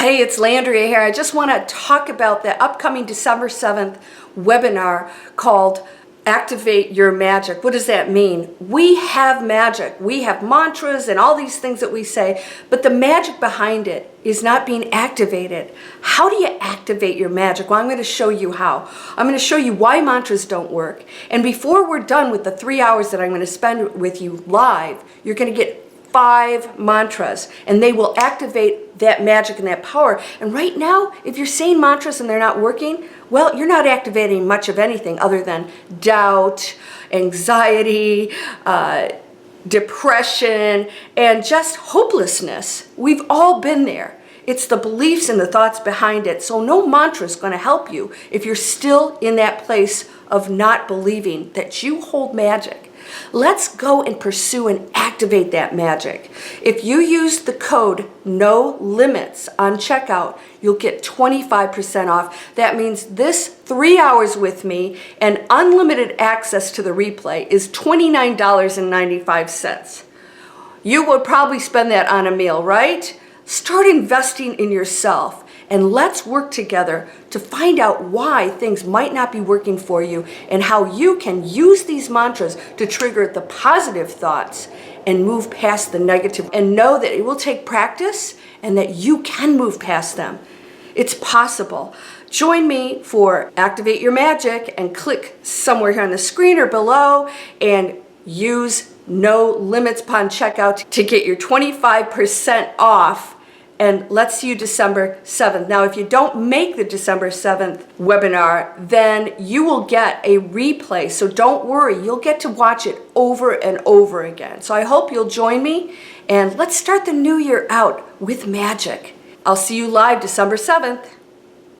Hey, it's Landria here. I just want to talk about the upcoming December 7th webinar called Activate Your Magic. What does that mean? We have magic. We have mantras and all these things that we say, but the magic behind it is not being activated. How do you activate your magic? Well, I'm going to show you how. I'm going to show you why mantras don't work. And before we're done with the 3 hours that I'm going to spend with you live, you're going to get 5 mantras, and they will activate that magic and that power. And right now, if you're saying mantras and they're not working, well, you're not activating much of anything other than doubt, anxiety, depression, and just hopelessness. We've all been there. It's the beliefs and the thoughts behind it. So no mantra is going to help you if you're still in that place of not believing that you hold magic. Let's go and pursue and activate that magic. If you use the code No Limits on checkout, you'll get 25% off. That means this 3 hours with me and unlimited access to the replay is $29.95. You would probably spend that on a meal, right? Start investing in yourself. And let's work together to find out why things might not be working for you and how you can use these mantras to trigger the positive thoughts and move past the negative, and know that it will take practice and that you can move past them. It's possible. Join me for Activate Your Magic and click somewhere here on the screen or below and use No Limits upon checkout to get your 25% off. And let's see you December 7th. Now, if you don't make the December 7th webinar, then you will get a replay. So don't worry, you'll get to watch it over and over again. So I hope you'll join me, and let's start the new year out with magic. I'll see you live December 7th.